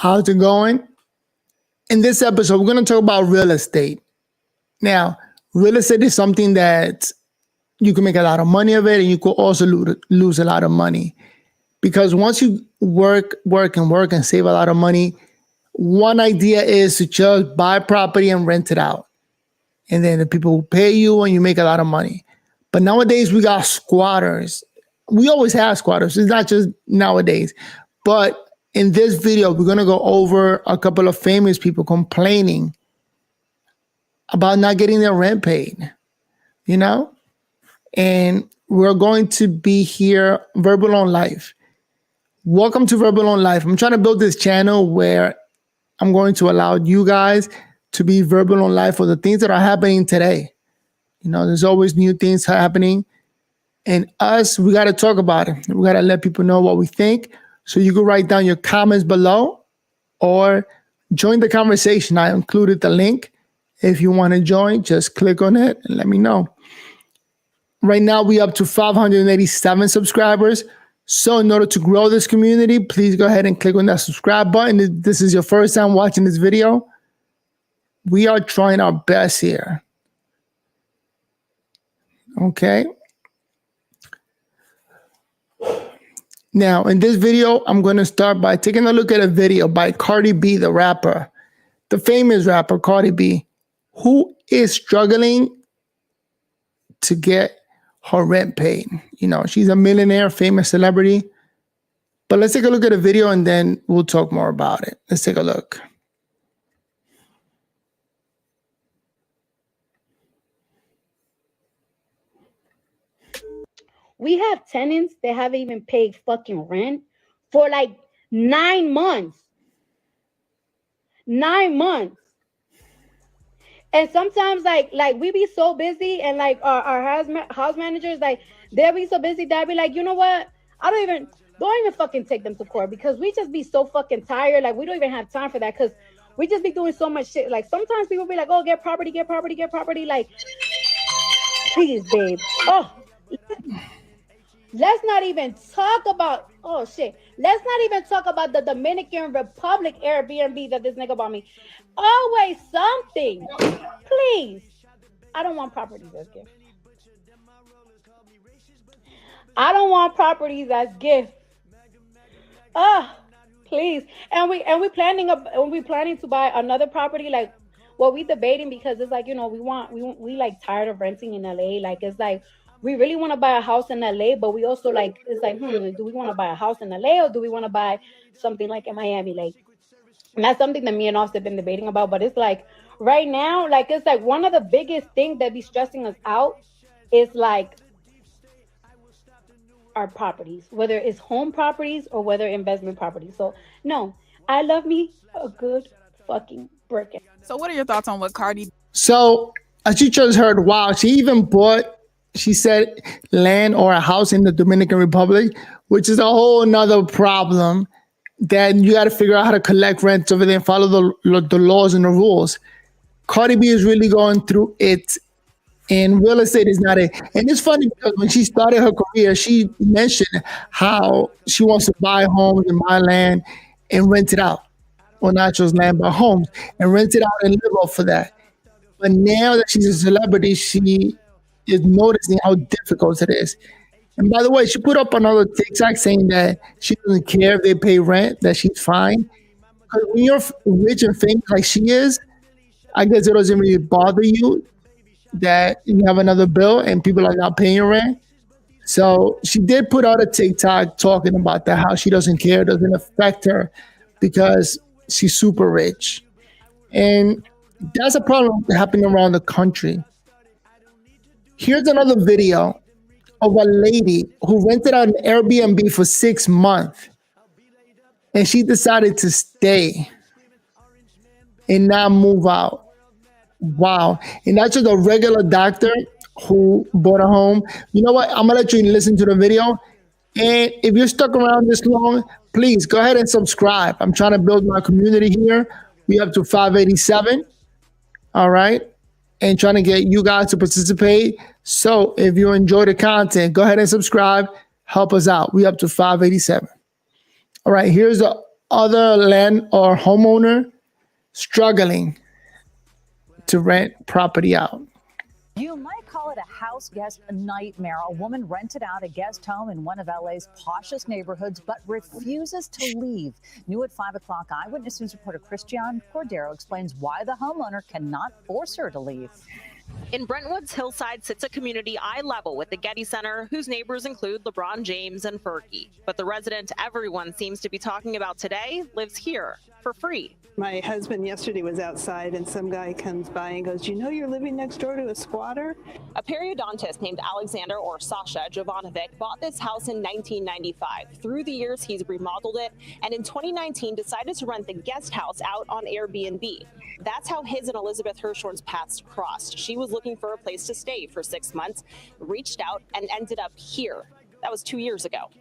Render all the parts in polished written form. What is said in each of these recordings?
How's it going? In this episode, we're going to talk about real estate. Now, real estate is something that you can make a lot of money of it, and you could also lose a lot of money. Because once you work and save a lot of money, one idea is to just buy property and rent it out. And then the people will pay you and you make a lot of money. But nowadays we got squatters. We always have squatters. It's not just nowadays. But in this video, we're going to go over a couple of famous people complaining about not getting their rent paid, you know? And we're going to be here, Verbal on Life. Welcome to Verbal on Life. I'm trying to build this channel where I'm going to allow you guys to be verbal on life for the things that are happening today. You know, there's always new things happening. And us, we got to talk about it. We got to let people know what we think. So you can write down your comments below or join the conversation. I included the link. If you want to join, just click on it and let me know. Right now, we up to 587 subscribers. So in order to grow this community, please go ahead and click on that subscribe button. If this is your first time watching this video, we are trying our best here. Okay. Now, in this video, I'm going to start by taking a look at a video by Cardi B, the rapper, the famous rapper Cardi B, who is struggling to get her rent paid. You know, she's a millionaire, famous celebrity. But let's take a look at a video and then we'll talk more about it. Let's take a look. We have tenants that haven't even paid fucking rent for like 9 months. 9 months. And sometimes like we be so busy, and like our house managers, like they'll be so busy that I'll be like, you know what? Don't even fucking take them to court, because we just be so fucking tired. Like we don't even have time for that, because we just be doing so much shit. Like sometimes people be like, oh, get property. Like, please, babe. Oh, let's not even talk about, oh shit. Let's not even talk about the Dominican Republic Airbnb that this nigga bought me. Always something. Please. I don't want properties as gift. I don't want properties as gift. Please. And we planning to buy another property. Like, well, we debating, because it's like, you know, we like tired of renting in LA. Like, it's like, we really want to buy a house in LA, but we also like, it's like, do we want to buy a house in LA, or do we want to buy something like in Miami? Like, and that's something that me and Offset have been debating about. But it's like, right now, like, it's like one of the biggest things that be stressing us out is like our properties, whether it's home properties or whether investment properties. So no, I love me a good fucking brick. So what are your thoughts on what Cardi? So as you just heard, wow, she even bought, she said, land or a house in the Dominican Republic, which is a whole nother problem that you got to figure out how to collect rent over there and follow the laws and the rules. Cardi B is really going through it, and real estate is not it. And it's funny because when she started her career, she mentioned how she wants to buy homes and buy land and rent it out. Well, not just land, but homes, and rent it out and live off for that. But now that she's a celebrity, she is noticing how difficult it is. And by the way, she put up another TikTok saying that she doesn't care if they pay rent, that she's fine. Because when you're rich and famous like she is, I guess it doesn't really bother you that you have another bill and people are not paying your rent. So she did put out a TikTok talking about that, how she doesn't care, it doesn't affect her because she's super rich. And that's a problem happening around the country. Here's another video of a lady who rented out an Airbnb for 6 months, and she decided to stay and not move out. Wow. And that's just a regular doctor who bought a home. You know what? I'm going to let you listen to the video. And if you're stuck around this long, please go ahead and subscribe. I'm trying to build my community here. We up to 587. All right. And trying to get you guys to participate. So if you enjoy the content, go ahead and subscribe. Help us out. We up to 587. All right. Here's a other land or homeowner struggling to rent property out. You might call it a house guest nightmare. A woman rented out a guest home in one of LA's poshest neighborhoods, but refuses to leave. New at 5 o'clock, Eyewitness News reporter Christian Cordero explains why the homeowner cannot force her to leave. In Brentwood's hillside sits a community eye level with the Getty Center, whose neighbors include LeBron James and Fergie. But the resident everyone seems to be talking about today lives here for free. My husband yesterday was outside and some guy comes by and goes, "You know you're living next door to a squatter?" A periodontist named Alexander, or Sasha Jovanovic, bought this house in 1995. Through the years, he's remodeled it, and in 2019 decided to rent the guest house out on Airbnb. That's how his and Elizabeth Hirschhorn's paths crossed. She was looking for a place to stay for 6 months, reached out, and ended up here. That was 2 years ago.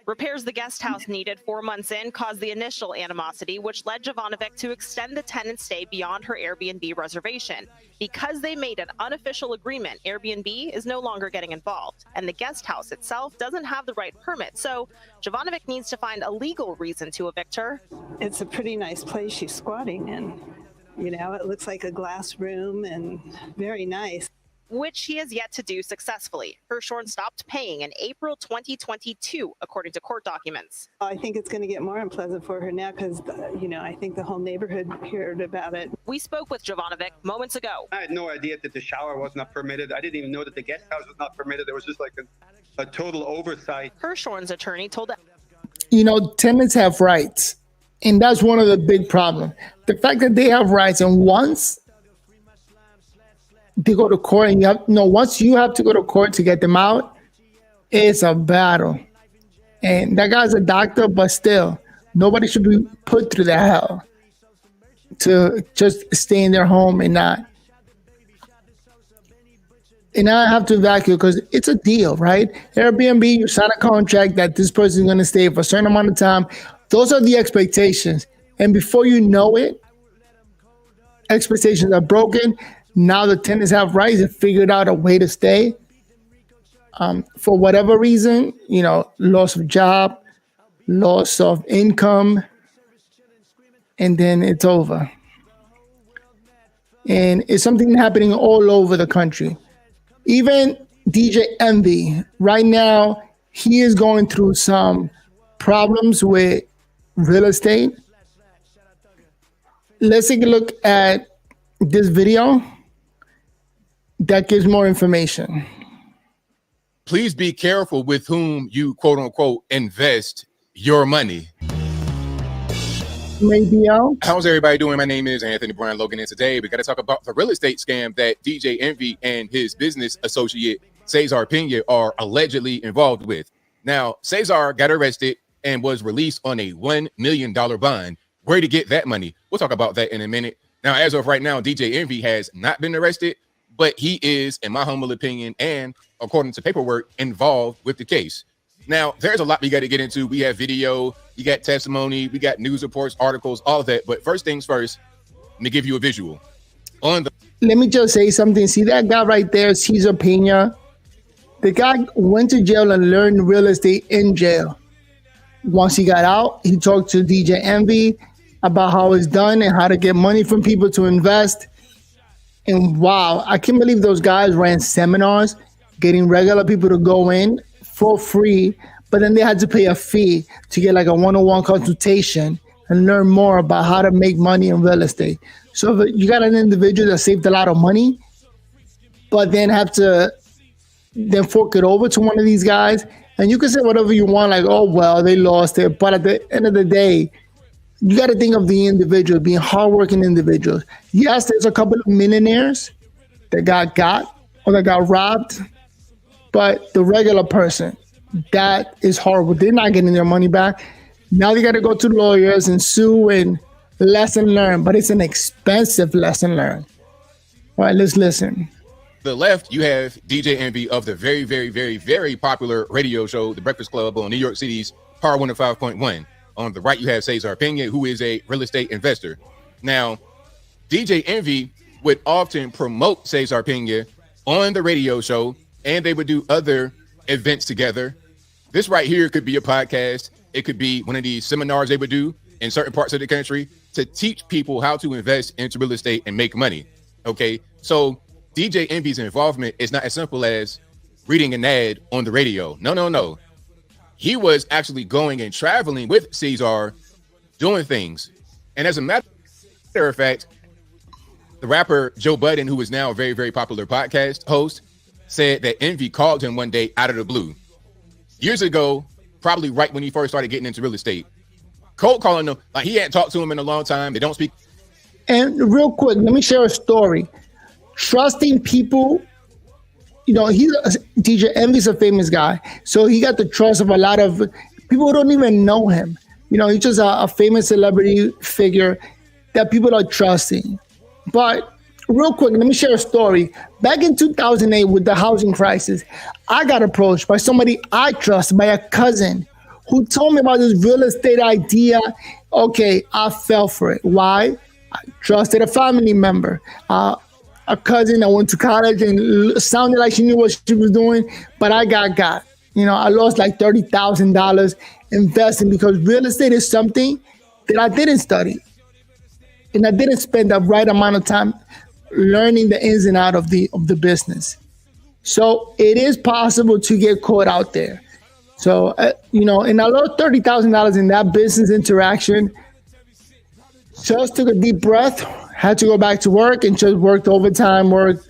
Repairs the guest house needed 4 months in caused the initial animosity, which led Jovanovic to extend the tenant's stay beyond her Airbnb reservation. Because they made an unofficial agreement, Airbnb is no longer getting involved, and the guest house itself doesn't have the right permit. So Jovanovic needs to find a legal reason to evict her. It's a pretty nice place she's squatting in. You know, it looks like a glass room and very nice. Which he has yet to do successfully. Hirschhorn stopped paying in April 2022, according to court documents. I think it's going to get more unpleasant for her now because, I think the whole neighborhood heard about it. We spoke with Jovanovic moments ago. I had no idea that the shower was not permitted. I didn't even know that the guest house was not permitted. There was just like a total oversight. Hirschhorn's attorney told Tenants have rights. And that's one of the big problems. The fact that they have rights, and once they go to court, and once you have to go to court to get them out, it's a battle. And that guy's a doctor, but still, nobody should be put through that hell to just stay in their home and not have to evacuate, because it's a deal, right? Airbnb, you sign a contract that this person is going to stay for a certain amount of time. Those are the expectations. And before you know it, expectations are broken. Now the tenants have rights and figured out a way to stay. For whatever reason, loss of job, loss of income, and then it's over. And it's something happening all over the country. Even DJ Envy, right now, he is going through some problems with real estate. Let's take a look at this video that gives more information. Please be careful with whom you quote unquote invest your money. How's everybody doing? My name is Anthony Brian Logan, and today we got to talk about the real estate scam that DJ Envy and his business associate Cesar Pena are allegedly involved with. Now, Cesar got arrested and was released on a $1 million bond. Where to get that money? We'll talk about that in a minute. Now, as of right now, DJ Envy has not been arrested, but he is, in my humble opinion, and according to paperwork, involved with the case. Now, there's a lot we got to get into. We have video, you got testimony, we got news reports, articles, all of that. But first things first, let me give you a visual. Let me just say something. See that guy right there, Cesar Pena? The guy went to jail and learned real estate in jail. Once he got out, he talked to DJ Envy about how it's done and how to get money from people to invest. And wow, I can't believe those guys ran seminars, getting regular people to go in for free, but then they had to pay a fee to get like a one-on-one consultation and learn more about how to make money in real estate. So if you got an individual that saved a lot of money, but then have to then fork it over to one of these guys, and you can say whatever you want, like, oh, well, they lost it. But at the end of the day, you got to think of the individual, being hardworking individuals. Yes, there's a couple of millionaires that got or that got robbed, but the regular person, that is horrible. They're not getting their money back. Now they got to go to lawyers and sue and lesson learned, but it's an expensive lesson learned. All right, let's listen. The left, you have DJ Envy of the very, very, very, very popular radio show, The Breakfast Club on New York City's Power 105.1. On the right, you have Cesar Pena, who is a real estate investor. Now, DJ Envy would often promote Cesar Pena on the radio show, and they would do other events together. This right here could be a podcast. It could be one of these seminars they would do. in certain parts of the country to teach people how to invest into real estate and make money. Okay, so DJ Envy's involvement is not as simple as reading an ad on the radio. No. He was actually going and traveling with Cesar, doing things. And as a matter of fact, the rapper Joe Budden, who is now a very, very popular podcast host, said that Envy called him one day out of the blue. Years ago, probably right when he first started getting into real estate. Cold calling him, like he hadn't talked to him in a long time. They don't speak. And real quick, let me share a story. Trusting people, DJ Envy's a famous guy. So he got the trust of a lot of people who don't even know him. He's just a famous celebrity figure that people are trusting. But real quick, let me share a story. Back in 2008 with the housing crisis, I got approached by somebody I trust, by a cousin who told me about this real estate idea. Okay, I fell for it. Why? I trusted a family member, a cousin that went to college and sounded like she knew what she was doing, but I got. I lost like $30,000 investing because real estate is something that I didn't study. And I didn't spend the right amount of time learning the ins and outs of the business. So it is possible to get caught out there. So, and I lost $30,000 in that business interaction. Just took a deep breath, had to go back to work and just worked overtime, worked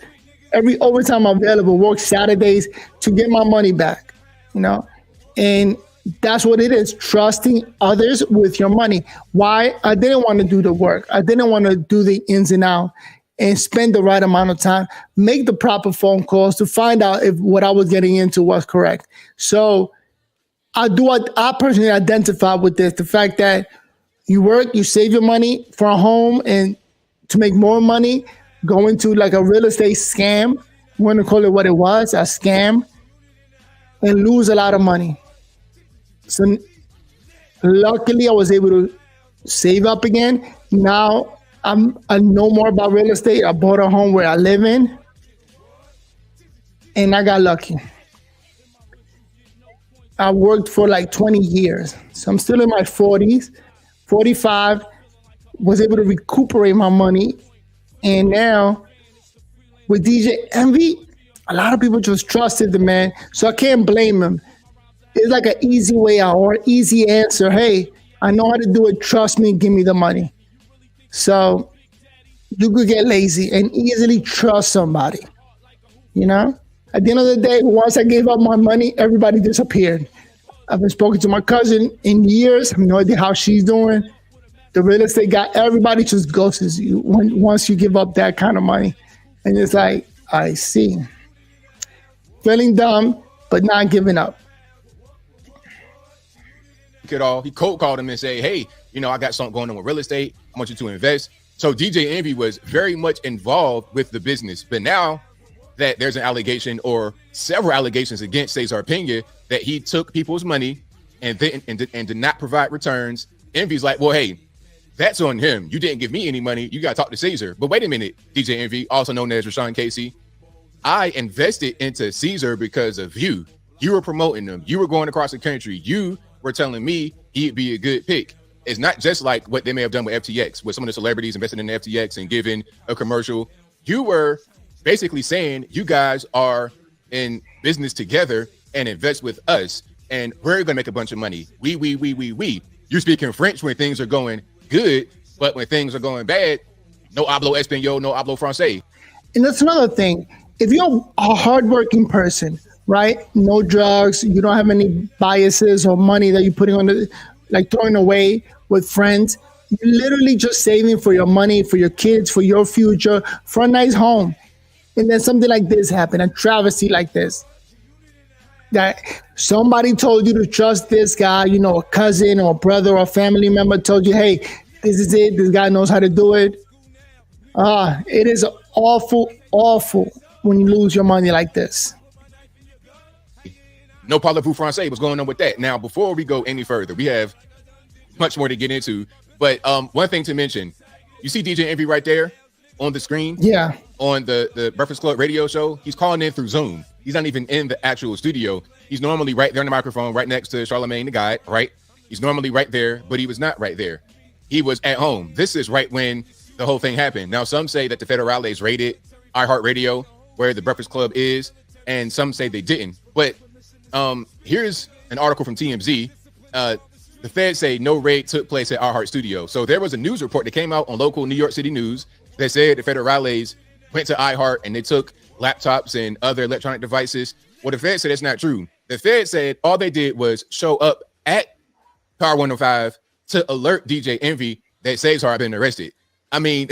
every overtime available, worked Saturdays to get my money back, and that's what it is, trusting others with your money. Why? I didn't want to do the work. I didn't want to do the ins and outs and spend the right amount of time, make the proper phone calls to find out if what I was getting into was correct. So I personally identify with this, the fact that you work, you save your money for a home, and to make more money, go into like a real estate scam. I'm going to call it what it was, a scam, and lose a lot of money. So luckily, I was able to save up again. Now I know more about real estate. I bought a home where I live in, and I got lucky. I worked for like 20 years. So I'm still in my 40s, 45, was able to recuperate my money. And now with DJ Envy, a lot of people just trusted the man. So I can't blame him. It's like an easy way out or an easy answer. Hey, I know how to do it. Trust me, give me the money. So you could get lazy and easily trust somebody, At the end of the day, once I gave up my money, everybody disappeared. I haven't spoken to my cousin in years. I have no idea how she's doing. The real estate guy, everybody just ghosts you once you give up that kind of money. And it's like, I see. Feeling dumb, but not giving up. He cold called him and say, hey, I got something going on with real estate. I want you to invest. So DJ Envy was very much involved with the business. But now that there's an allegation or several allegations against Cesar Pena that he took people's money and did not provide returns, Envy's like, well, hey, that's on him. You didn't give me any money. You got to talk to Cesar. But wait a minute, DJ Envy, also known as Rashawn Casey. I invested into Cesar because of you. You were promoting him. You were going across the country. You were telling me he'd be a good pick. It's not just like what they may have done with FTX, with some of the celebrities investing in FTX and giving a commercial. You were basically saying you guys are in business together and invest with us, and we're going to make a bunch of money. We. You're speaking French when things are going good, but when things are going bad, no hablo español, no hablo francés. And that's another thing. If you're a hardworking person, right? No drugs, you don't have any biases or money that you're putting on throwing away with friends. You're literally just saving for your money, for your kids, for your future, for a nice home. And then something like this happened, a travesty like this. That somebody told you to trust this guy, a cousin or a brother or a family member told you, hey, this is it. This guy knows how to do it. It is awful when you lose your money like this. No parlez-vous français. What's going on with that? Now, before we go any further, we have much more to get into. But one thing to mention, you see DJ Envy right there on the screen? Yeah. On the Breakfast Club radio show, he's calling in through Zoom. He's not even in the actual studio. He's normally right there on the microphone, right next to Charlamagne the Guy, right? He's normally right there, but he was not right there. he was at home. This is right when the whole thing happened. Now, some say that the federales raided iHeartRadio, where the Breakfast Club is, and some say they didn't. But here's an article from TMZ. The feds say no raid took place at iHeart Studio. So there was a news report that came out on local New York City news that said the federales went to iHeart and they took laptops and other electronic devices. Well, the feds said that's not true. The feds said all they did was show up at Power 105 to alert DJ Envy that Cesar had been arrested. I mean,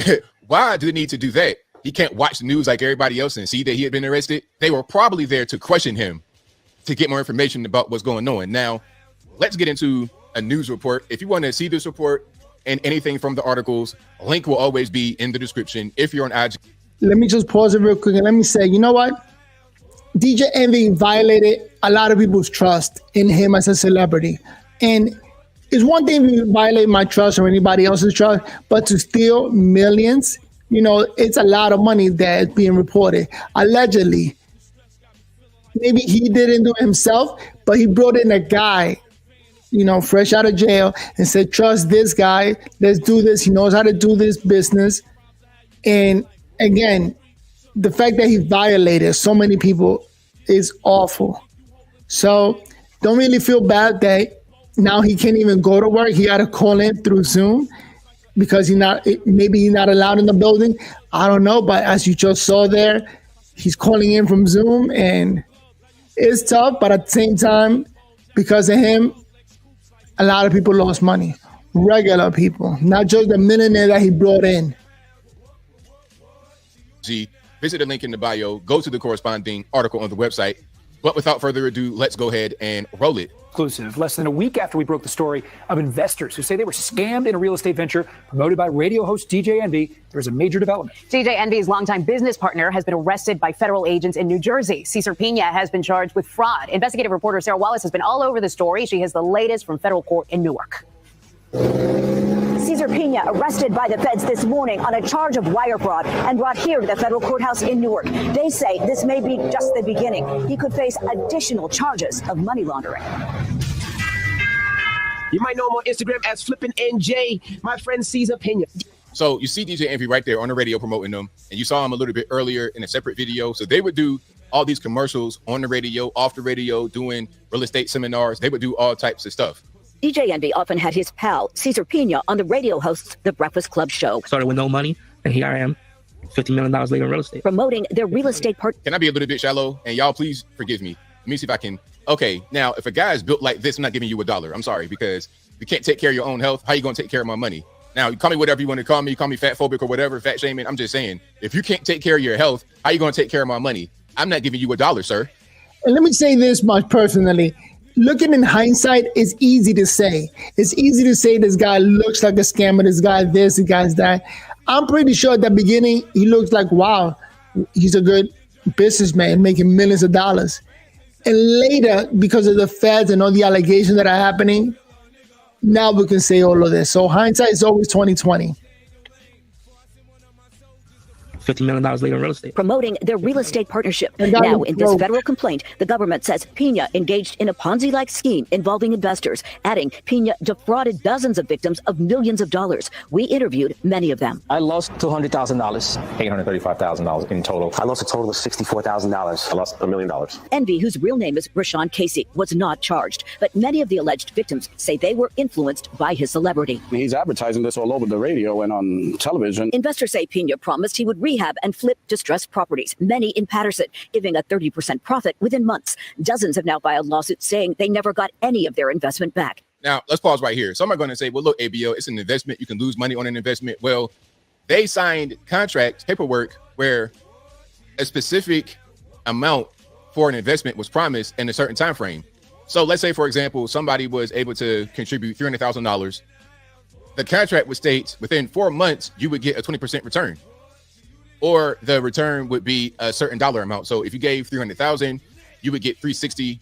why do they need to do that? He can't watch the news like everybody else and see that he had been arrested. They were probably there to question him, to get more information about what's going on. Now, let's get into a news report. If you want to see this report and anything from the articles, link will always be in the description if you're on IG. Let me just pause it real quick and let me say, you know what? DJ Envy violated a lot of people's trust in him as a celebrity. And it's one thing to violate my trust or anybody else's trust, but to steal millions, you know, it's a lot of money that's being reported. Allegedly, maybe he didn't do it himself, but he brought in a guy, you know, fresh out of jail and said, trust this guy. Let's do this. He knows how to do this business. And again, the fact that he violated so many people is awful. So don't really feel bad that now he can't even go to work. He got to call in through Zoom because maybe he's not allowed in the building. I don't know. But as you just saw there, he's calling in from Zoom and it's tough. But at the same time, because of him, a lot of people lost money. Regular people, not just the millionaire that he brought in. Visit the link in the bio, go to the corresponding article on the website. But without further ado, let's go ahead and roll it. Exclusive. Less than a week after we broke the story of investors who say they were scammed in a real estate venture promoted by radio host DJ Envy, there's a major development. DJ Envy's longtime business partner has been arrested by federal agents in New Jersey. Cesar Pina has been charged with fraud. Investigative reporter Sarah Wallace has been all over the story. She has the latest from federal court in Newark. Cesar Pina arrested by the feds this morning on a charge of wire fraud and brought here to the federal courthouse in Newark. They say this may be just the beginning. He could face additional charges of money laundering. You might know him on Instagram as Flippin' NJ, my friend Cesar Pina. So you see DJ Envy right there on the radio promoting them, and you saw him a little bit earlier in a separate video. So they would do all these commercials on the radio, off the radio, doing real estate seminars. They would do all types of stuff. DJ Envy often had his pal, Cesar Pina, on the radio hosts The Breakfast Club show. Started with no money, and here I am, $50 million later in real estate. Promoting their real estate part. Can I be a little bit shallow? And y'all, please forgive me. Let me see if I can. Okay, now, if a guy is built like this, I'm not giving you $1. I'm sorry, because if you can't take care of your own health, how you going to take care of my money? Now, you call me whatever you want to call me fat phobic or whatever, fat shaming. I'm just saying, if you can't take care of your health, how you going to take care of my money? I'm not giving you $1, sir. And let me say this much personally. Looking in hindsight is easy to say. It's easy to say this guy looks like a scammer, this guy this, this guy's that. I'm pretty sure at the beginning, he looks like, wow, he's a good businessman making millions of dollars. And later, because of the feds and all the allegations that are happening, now we can say all of this. So hindsight is always 20/20. $50 million later in real estate. Promoting their real estate partnership. Now, in this federal complaint, the government says Pina engaged in a Ponzi-like scheme involving investors, adding Pina defrauded dozens of victims of millions of dollars. We interviewed many of them. I lost $200,000. $835,000 in total. I lost a total of $64,000. I lost $1 million. Envy, whose real name is Rashawn Casey, was not charged, but many of the alleged victims say they were influenced by his celebrity. He's advertising this all over the radio and on television. Investors say Pina promised he would rehab and flip distressed properties, many in Patterson, giving a 30% profit within months. Dozens have now filed lawsuits saying they never got any of their investment back. Now, let's pause right here. Some are going to say, well, look, ABO, it's an investment. You can lose money on an investment. Well, they signed contracts, paperwork, where a specific amount for an investment was promised in a certain time frame. So let's say, for example, somebody was able to contribute $300,000. The contract would state within 4 months, you would get a 20% return. Or the return would be a certain dollar amount. So if you gave 300,000, you would get 360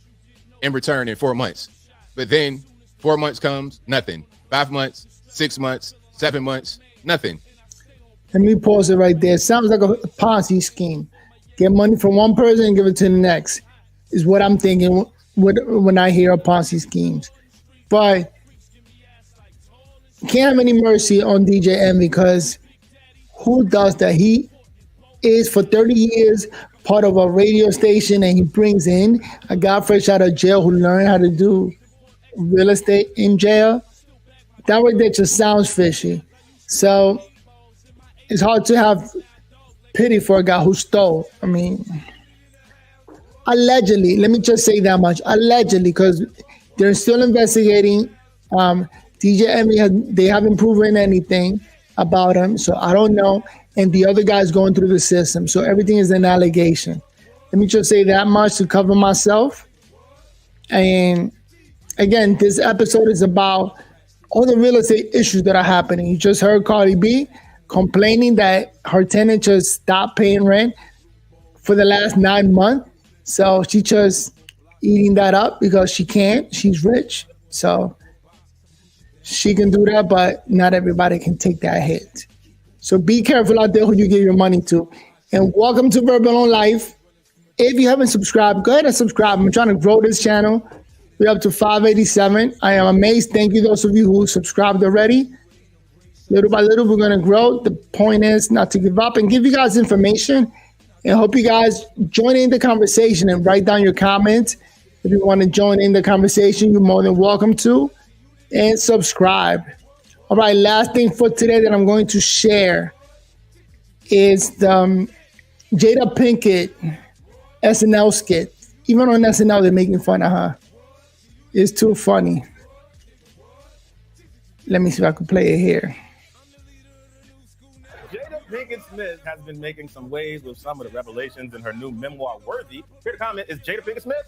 in return in 4 months. But then 4 months comes, nothing. 5 months, 6 months, 7 months, nothing. Let me pause it right there. Sounds like a Ponzi scheme. Get money from one person and give it to the next is what I'm thinking when I hear of Ponzi schemes. But can't have any mercy on DJ Envy because who does that? He is for 30 years part of a radio station, and he brings in a guy fresh out of jail who learned how to do real estate in jail. That right there just sounds fishy. So it's hard to have pity for a guy who stole. I mean, allegedly, let me just say that much. Allegedly, because they're still investigating. DJ Envy, they haven't proven anything about him, so I don't know. And the other guy's going through the system, so everything is an allegation. Let me just say that much to cover myself. And again, this episode is about all the real estate issues that are happening. You just heard Cardi B complaining that her tenant just stopped paying rent for the last 9 months. So she just eating that up because she can't. She's rich. So she can do that, but not everybody can take that hit. So be careful out there who you give your money to. And welcome to Verbal on Life. If you haven't subscribed, go ahead and subscribe. I'm trying to grow this channel. We're up to 587. I am amazed. Thank you, those of you who subscribed already. Little by little, we're going to grow. The point is not to give up and give you guys information. And hope you guys join in the conversation and write down your comments. If you want to join in the conversation, you're more than welcome to. And subscribe. All right, last thing for today that I'm going to share is the Jada Pinkett SNL skit. Even on SNL, they're making fun of her. It's too funny. Let me see if I can play it here. Jada Pinkett Smith has been making some waves with some of the revelations in her new memoir, Worthy. Here to comment is Jada Pinkett Smith.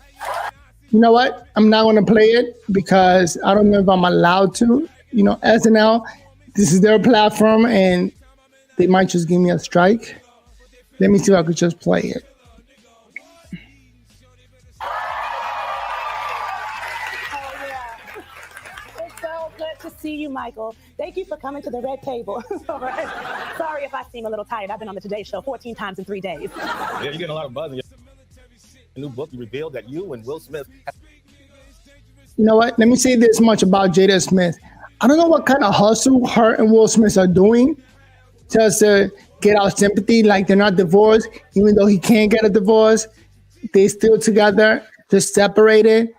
You know what? I'm not going to play it because I don't know if I'm allowed to. You know, SNL, this is their platform, and they might just give me a strike. Let me see if I could just play it. It's so good to see you, Michael. Thank you for coming to the red table. All right. Sorry if I seem a little tired. I've been on the Today Show 14 times in 3 days. Yeah, you're getting a lot of buzz in your new book. You revealed that you and Will Smith. You know what? Let me say this much about Jada Smith. I don't know what kind of hustle her and Will Smith are doing just to get our sympathy. Like they're not divorced, even though he can't get a divorce. They still together, just separated.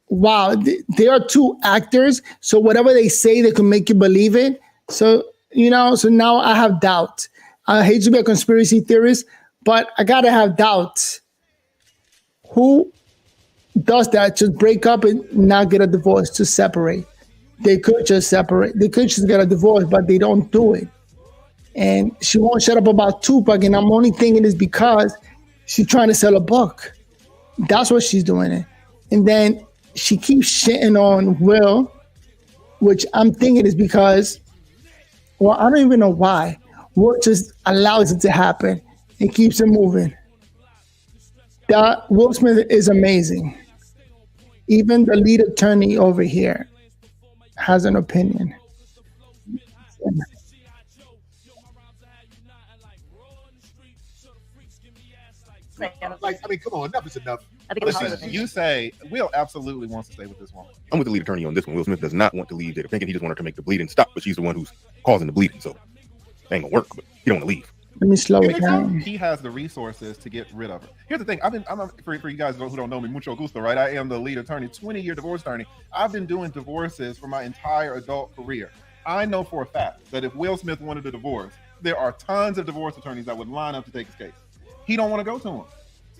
Wow, they are two actors. So whatever they say, they can make you believe it. So, you know, so now I have doubt. I hate to be a conspiracy theorist, but I gotta have doubts. Who does that? Just break up and not get a divorce, to separate. They could just separate. They could just get a divorce, but they don't do it. And she won't shut up about Tupac, and I'm only thinking it's because she's trying to sell a book. That's what she's doing. And then she keeps shitting on Will, which I'm thinking is because, well, I don't even know why. Will just allows it to happen and keeps it moving. That Will Smith is amazing. Even the lead attorney over here has an opinion. Like, I mean, come on, enough is enough. Listen, you say Will absolutely wants to stay with this woman. I'm with the lead attorney on this one. Will Smith does not want to leave Jada Pinkett. He just wanted her to make the bleeding stop, but she's the one who's causing the bleeding. So it ain't gonna work, but he don't want to leave. Let me slow it down. He has the resources to get rid of her. Here's the thing. For you guys who don't know me, mucho gusto, right? I am the lead attorney, 20-year divorce attorney. I've been doing divorces for my entire adult career. I know for a fact that if Will Smith wanted a divorce, there are tons of divorce attorneys that would line up to take his case. He don't want to go to him.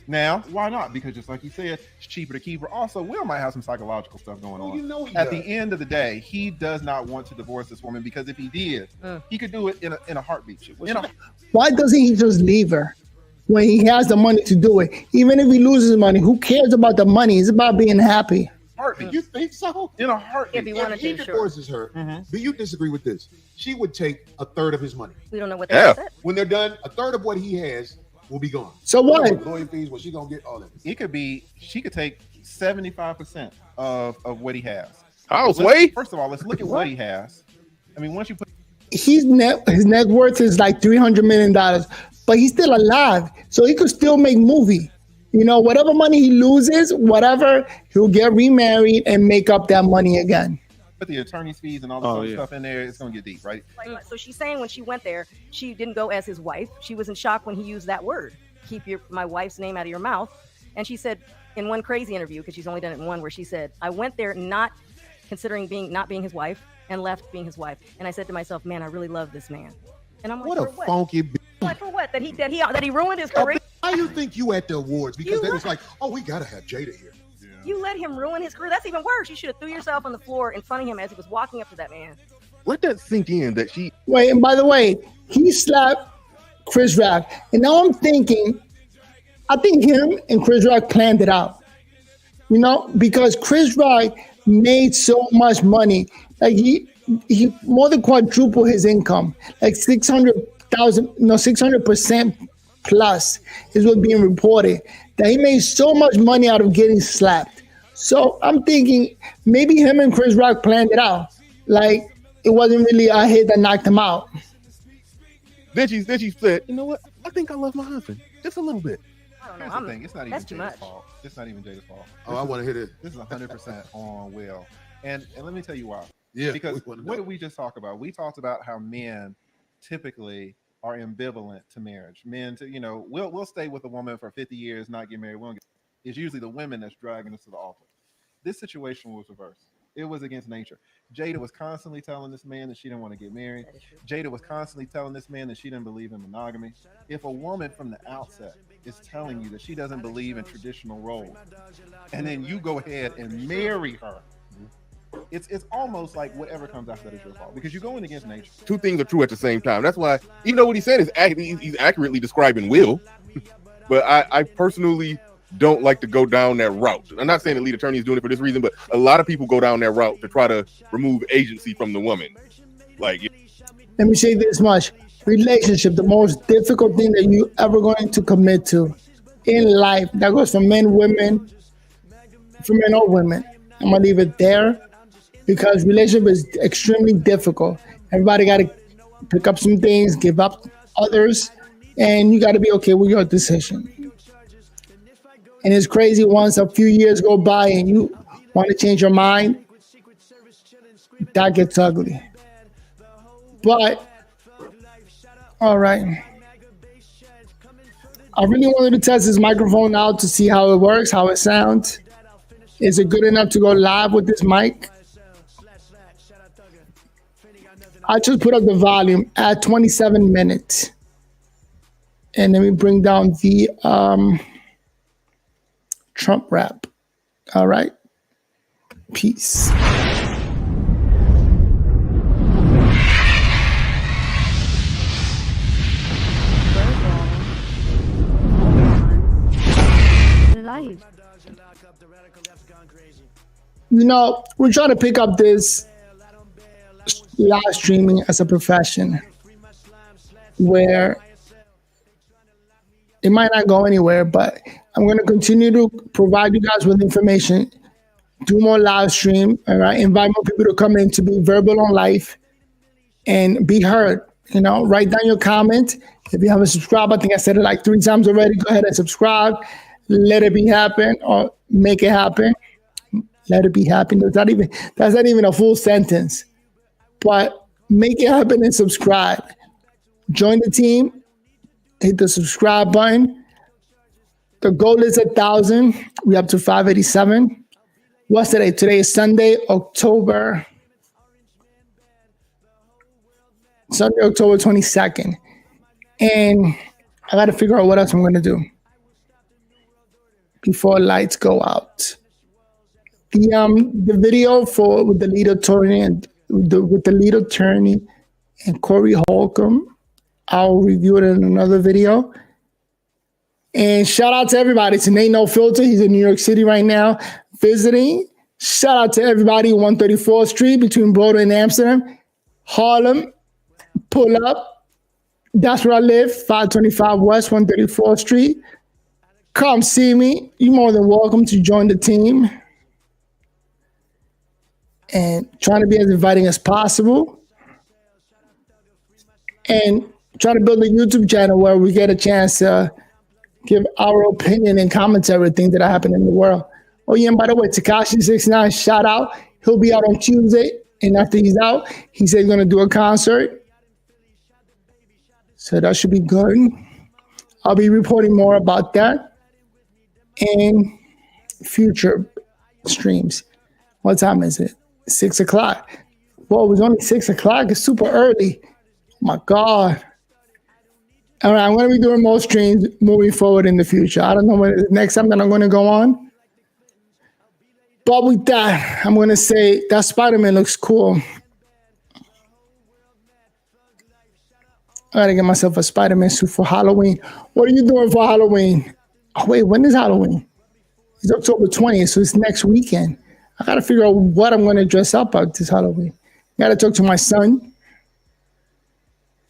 Now, why not? Because just like you said, it's cheaper to keep her. Also, Will might have some psychological stuff going on. You know he At does. the end of the day, he does not want to divorce this woman because if he did, he could do it in a heartbeat. Why doesn't he just leave her when he has the money to do it? Even if he loses money, who cares about the money? It's about being happy. Heartbeat. You think so? In a heartbeat. If he divorces her, do you disagree with this? She would take a third of his money. We don't know what that is. When they're done, a third of what he has will be gone. So what? Lawyer fees, what she gonna get, all that. It could be, she could take 75% of what he has. First of all, let's look at what he has. I mean, once you put His net worth is like $300 million, but he's still alive. So he could still make movie. You know, whatever money he loses, whatever, he'll get remarried and make up that money again. put the attorney's fees and all this other stuff in there, it's gonna get deep, right? Like, so she's saying when she went there, she didn't go as his wife. She was in shock when he used that word. Keep my wife's name out of your mouth. And she said in one crazy interview, because she's only done it in one, where she said, I went there not considering not being his wife and left being his wife. And I said to myself, man, I really love this man. And I'm like, What a for what? funky Like, for what? That he ruined his career? How you think you at the awards? Because they was like, oh, we gotta have Jada here. You let him ruin his career. That's even worse. You should have threw yourself on the floor in front of him as he was walking up to that man. Let that sink in that she. Wait, and by the way, he slapped Chris Rock. And now I'm thinking, I think him and Chris Rock planned it out. You know, because Chris Rock made so much money. Like he more than quadrupled his income. Like 600% plus is what's being reported. That he made so much money out of getting slapped. So I'm thinking maybe him and Chris Rock planned it out. Like it wasn't really a hit that knocked him out. Then she said, you know what? I think I love my husband just a little bit. I don't know. Here's the thing. It's not even That's too Jada's much. fault. It's not even Jada's fault. Oh, I want to hear this. This is 100% on Will. And let me tell you why. Yeah. Because what did we just talk about? We talked about how men typically are ambivalent to marriage. Men, we'll stay with a woman for 50 years, not get married. It's usually the women that's dragging us to the altar. This situation was reversed. It was against nature. Jada was constantly telling this man that she didn't want to get married. Jada was constantly telling this man that she didn't believe in monogamy. If a woman from the outset is telling you that she doesn't believe in traditional roles, and then you go ahead and marry her, it's almost like whatever comes after that is your fault, because you're going against nature. Two things are true at the same time. That's why, even though what he said is he's accurately describing Will, but I personally don't like to go down that route. I'm not saying the lead attorney is doing it for this reason, but a lot of people go down that route to try to remove agency from the woman. Like, let me say this much. Relationship, the most difficult thing that you ever going to commit to in life. That goes for men, women, for men or women. I'm going to leave it there because relationship is extremely difficult. Everybody got to pick up some things, give up others, and you got to be okay with your decision. And it's crazy once a few years go by and you want to change your mind, that gets ugly. But, all right. I really wanted to test this microphone out to see how it works, how it sounds. Is it good enough to go live with this mic? I just put up the volume at 27 minutes. And let me bring down the Trump rap. All right. Peace. Life. You know, we're trying to pick up this live streaming as a profession where it might not go anywhere, but I'm going to continue to provide you guys with information, do more live stream, all right? Invite more people to come in to be verbal on life and be heard. You know, write down your comment. If you haven't subscribed, I think I said it like 3 times already. Go ahead and subscribe. Let it be happen or make it happen. Let it be happen. That's not even a full sentence. But make it happen and subscribe. Join the team. Hit the subscribe button. The goal is 1,000. We're up to 587. What's today? Today is Sunday, October 22nd. And I got to figure out what else I'm going to do before lights go out. The video with the lead attorney and with the lead attorney and Corey Holcomb, I'll review it in another video. And shout out to everybody. It's Nate No Filter. He's in New York City right now visiting. Shout out to everybody, 134th Street between Broadway and Amsterdam. Harlem, pull up. That's where I live, 525 West 134th Street. Come see me. You're more than welcome to join the team. And trying to be as inviting as possible. And trying to build a YouTube channel where we get a chance to give our opinion and commentary things that are happening in the world. Oh, yeah, and by the way, Tekashi 69, shout out. He'll be out on Tuesday And after he's out, he said he's going to do a concert. So that should be good. I'll be reporting more about that in future streams. What time is it? 6 o'clock. Whoa, it was only 6 o'clock. It's super early. Oh my God. All right, I'm going to be doing more streams moving forward in the future. I don't know when the next time that I'm going to go on. But with that, I'm going to say that Spider-Man looks cool. I got to get myself a Spider-Man suit for Halloween. What are you doing for Halloween? Oh, wait, when is Halloween? It's October 20th, so it's next weekend. I got to figure out what I'm going to dress up at this Halloween. I got to talk to my son,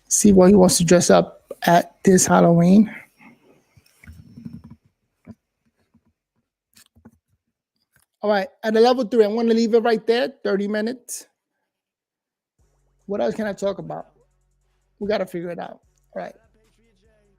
see what he wants to dress up at this Halloween. All right, at a level 3, I'm going to leave it right there, 30 minutes. What else can I talk about? We got to figure it out. All right.